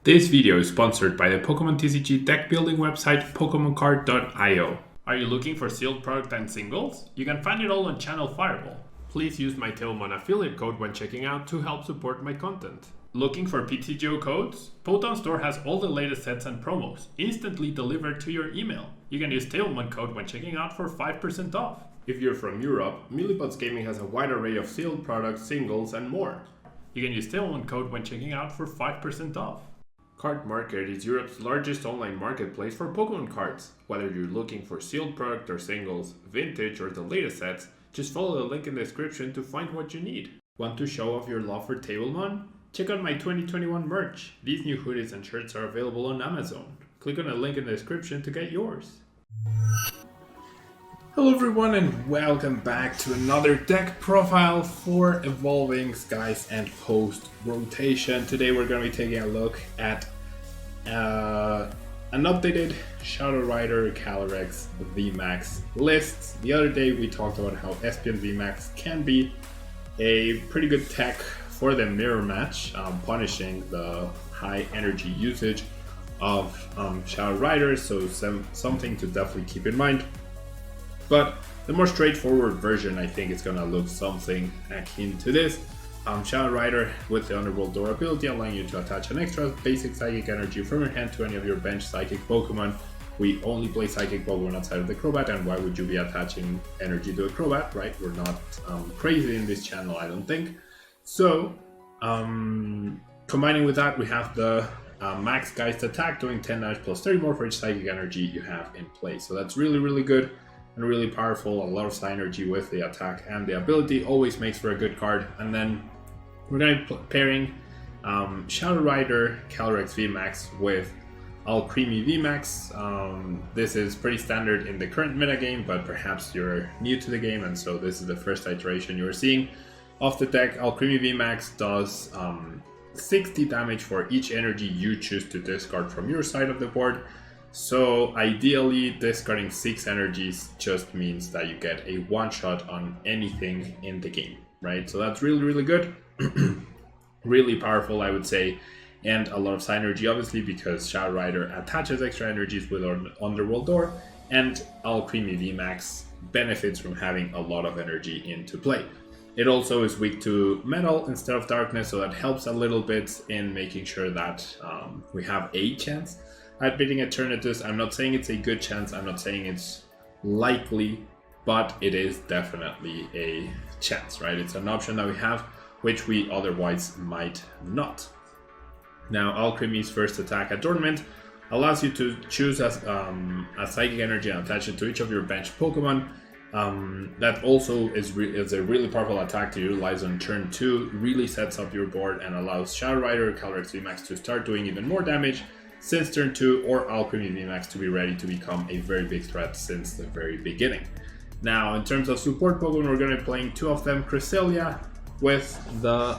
This video is sponsored by the Pokemon TCG deck building website PokemonCard.io. Are you looking for sealed product and singles? You can find it all on Channel Fireball. Please use my Tailmon affiliate code when checking out to help support my content. Looking for PTGO codes? Poton Store has all the latest sets and promos, instantly delivered to your email. You can use Tailmon code when checking out for 5% off. If you're from Europe, Millipots Gaming has a wide array of sealed products, singles, and more. You can use Tailmon code when checking out for 5% off. Card Market is Europe's largest online marketplace for Pokemon cards. Whether you're looking for sealed product or singles, vintage or the latest sets, just follow the link in the description to find what you need. Want to show off your love for Tablemon? Check out my 2021 merch. These new hoodies and shirts are available on Amazon. Click on the link in the description to get yours. Hello everyone and welcome back to another deck profile for Evolving Skies and Post Rotation. Today we're going to be taking a look at an updated Shadow Rider Calyrex VMAX list. The other day we talked about how Espion VMAX can be a pretty good tech for the mirror match, punishing the high energy usage of Shadow Riders, so something to definitely keep in mind. But the more straightforward version, I think, is going to look something akin to this. Shadow Rider with the Underworld Door ability, allowing you to attach an extra basic Psychic Energy from your hand to any of your bench Psychic Pokemon. We only play Psychic Pokemon outside of the Crobat, and why would you be attaching energy to a Crobat, right? We're not crazy in this channel, I don't think. So, combining with that, we have the Max Geist attack, doing 10 damage plus 30 more for each Psychic Energy you have in play. So that's really, really good and really powerful. A lot of synergy with the attack and the ability always makes for a good card. And then we're going to be pairing Shadow Rider Calyrex VMAX with Alcremie VMAX. This is pretty standard in the current metagame, but perhaps you're new to the game, and so this is the first iteration you're seeing of the deck. Alcremie VMAX does 60 damage for each energy you choose to discard from your side of the board. So ideally, discarding 6 energies just means that you get a one-shot on anything in the game, right? So that's really, really good. Really powerful, I would say, and a lot of synergy, obviously, because Shadow Rider attaches extra energies with Underworld Door, and Alcremie VMAX benefits from having a lot of energy into play. It also is weak to metal instead of darkness, so that helps a little bit in making sure that we have a chance at beating Eternatus. I'm not saying it's a good chance, I'm not saying it's likely, but it is definitely a chance, right? It's an option that we have, which we otherwise might not. Now, Alcremie's first attack, Adornment, allows you to choose a Psychic Energy and attach it to each of your bench Pokemon. That also is a really powerful attack to utilize on turn 2, really sets up your board and allows Shadow Rider Calyrex VMAX to start doing even more damage since turn 2, or Alcremie VMAX to be ready to become a very big threat since the very beginning. Now, in terms of support Pokemon, we're going to be playing 2 of them. Cresselia with the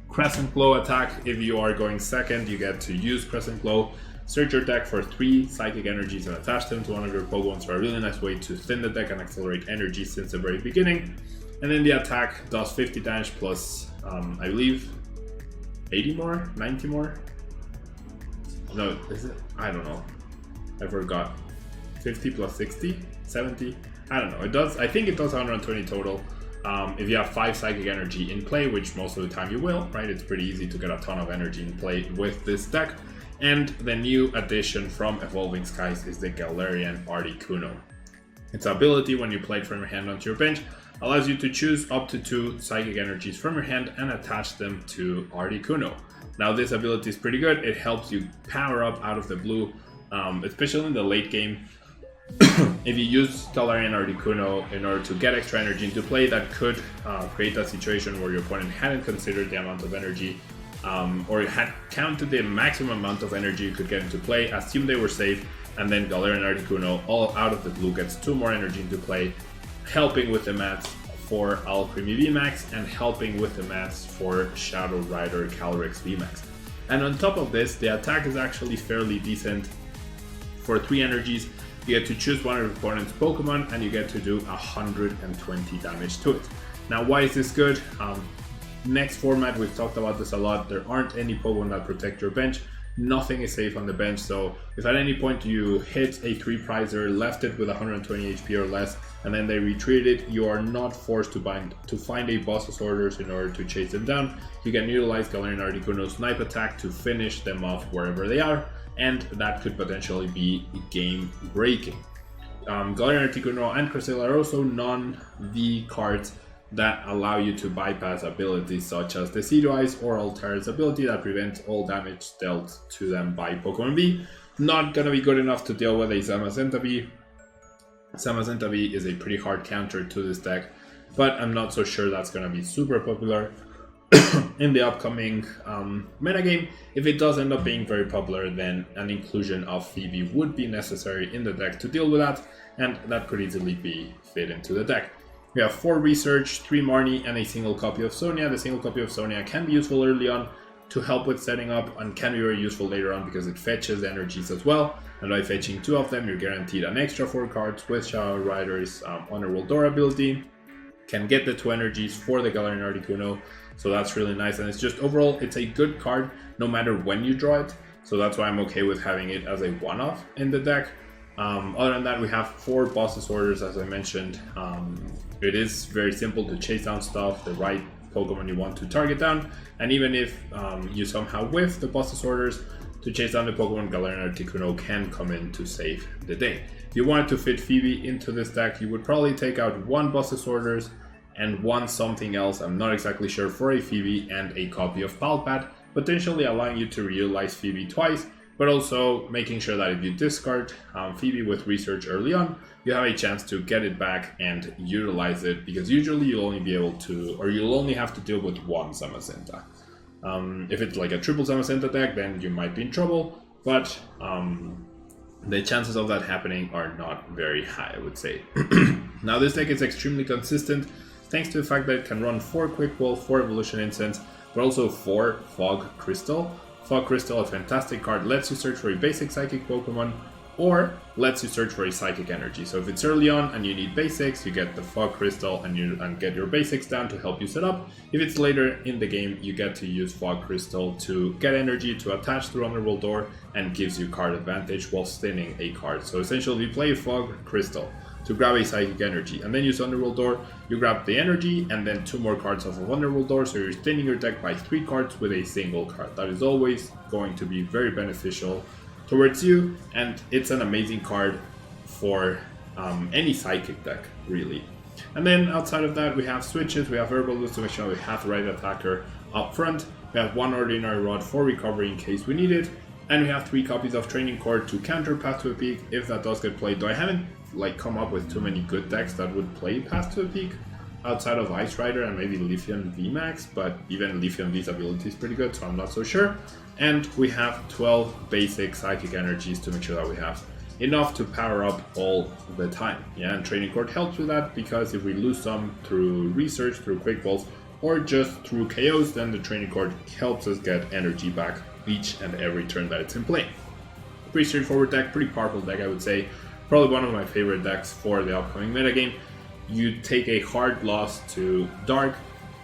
Crescent Glow attack. If you are going second, you get to use Crescent Glow. Search your deck for 3 Psychic Energies and attach them to one of your Pokemon, so a really nice way to thin the deck and accelerate energy since the very beginning. And then the attack does 50 damage plus, I believe, 80 more? 90 more? No, is it? I don't know. I forgot. 50 plus 60? 70? I don't know. It does. I think it does 120 total. If you have 5 Psychic Energy in play, which most of the time you will, right? It's pretty easy to get a ton of energy in play with this deck. And the new addition from Evolving Skies is the Galarian Articuno. Its ability, when you play it from your hand onto your bench, allows you to choose up to 2 Psychic Energies from your hand and attach them to Articuno. Now, this ability is pretty good. It helps you power up out of the blue, especially in the late game. If you use Galarian Articuno in order to get extra energy into play, that could create a situation where your opponent hadn't considered the amount of energy, or had counted the maximum amount of energy you could get into play, assumed they were safe, and then Galarian Articuno, all out of the blue, gets 2 more energy into play, helping with the maths for Alcremie VMAX and helping with the maths for Shadow Rider Calyrex VMAX. And on top of this, the attack is actually fairly decent. For 3 energies, you get to choose one of your opponent's Pokemon and you get to do 120 damage to it. Now, why is this good? Next format, we've talked about this a lot, there aren't any Pokemon that protect your bench. Nothing is safe on the bench, so if at any point you hit a 3-prizer, left it with 120 HP or less, and then they retreat it, you are not forced to find a boss's orders in order to chase them down. You can utilize Galarian Articuno's Snipe attack to finish them off wherever they are, and that could potentially be game breaking. Galarian Articuno and Crystal are also non-V cards that allow you to bypass abilities such as Decidueye's or Altara's ability that prevents all damage dealt to them by Pokemon V. Not gonna be good enough to deal with a Zamazenta V. Zamazenta V is a pretty hard counter to this deck, but I'm not so sure that's gonna be super popular in the upcoming metagame. If it does end up being very popular, then an inclusion of Phoebe would be necessary in the deck to deal with that, and that could easily be fit into the deck. We have 4 Research, 3 Marnie, and a single copy of Sonia. The single copy of Sonia can be useful early on to help with setting up, and can be very useful later on because it fetches energies as well. And by fetching 2 of them, you're guaranteed an extra 4 cards with Shadow Rider's Honorable Door ability. Can get the 2 energies for the Galarian Articuno, so that's really nice. And it's just overall, it's a good card no matter when you draw it. So that's why I'm okay with having it as a one-off in the deck. Other than that, we have 4 boss's orders, as I mentioned. It is very simple to chase down stuff, the right Pokemon you want to target down, and even if you somehow whiff the boss's orders, to chase down the Pokemon, Galarian Articuno can come in to save the day. If you wanted to fit Phoebe into this deck, you would probably take out 1 boss's orders and 1 something else, I'm not exactly sure, for a Phoebe and a copy of Palpat, potentially allowing you to reutilize Phoebe twice, but also making sure that if you discard Phoebe with Research early on, you have a chance to get it back and utilize it, because usually you'll only be able to, or you'll only have to deal with 1 Zamazenta. If it's like a triple Zamazenta deck, then you might be in trouble, but the chances of that happening are not very high, I would say. Now this deck is extremely consistent, thanks to the fact that it can run 4 Quick Ball, 4 Evolution Incense, but also 4 Fog Crystal. Fog Crystal, a fantastic card, lets you search for a basic Psychic Pokemon, or lets you search for a Psychic Energy. So if it's early on and you need basics, you get the Fog Crystal and get your basics down to help you set up. If it's later in the game, you get to use Fog Crystal to get energy to attach through Honorable Door, and gives you card advantage while spinning a card. So essentially you play Fog Crystal to grab a Psychic Energy, and then use Honorable Door, you grab the energy and then 2 more cards off of Honorable Door, so you're thinning your deck by 3 cards with a single card. That is always going to be very beneficial towards you, and it's an amazing card for any Psychic deck, really. And then outside of that, we have switches, we have Herbalist to make sure we have the right attacker up front, we have 1 Ordinary Rod for recovery in case we need it, and we have 3 copies of Training Cord to counter Path to a Peak if that does get played, though I haven't come up with too many good decks that would play Path to a Peak outside of Ice Rider and maybe Lithium VMAX, but even Lithium V's ability is pretty good, so I'm not so sure. And we have 12 basic Psychic Energies to make sure that we have enough to power up all the time. Yeah, and Training Cord helps with that, because if we lose some through Research, through Quick Balls, or just through KOs, then the Training Cord helps us get energy back each and every turn that it's in play. Pretty straightforward deck, pretty powerful deck, I would say. Probably one of my favorite decks for the upcoming metagame. You take a hard loss to Dark,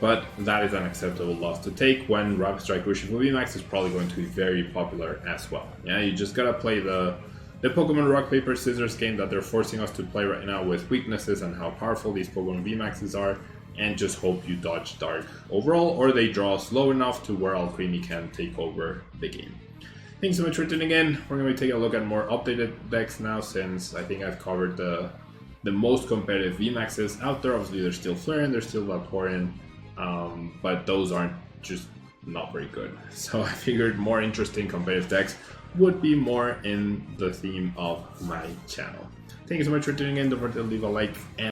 but that is an acceptable loss to take when Rapid Strike Urshifu VMAX is probably going to be very popular as well. Yeah, you just gotta play the Pokemon Rock, Paper, Scissors game that they're forcing us to play right now, with weaknesses and how powerful these Pokemon VMAXs are, and just hope you dodge Dark overall, or they draw slow enough to where Alcremie can take over the game. Thanks so much for tuning in. We're going to take a look at more updated decks now, since I think I've covered the most competitive VMAXs out there. Obviously there's still Flareon, there's still Vaporeon, but those aren't just not very good. So I figured more interesting competitive decks would be more in the theme of my channel. Thank you so much for tuning in. Don't forget to leave a like and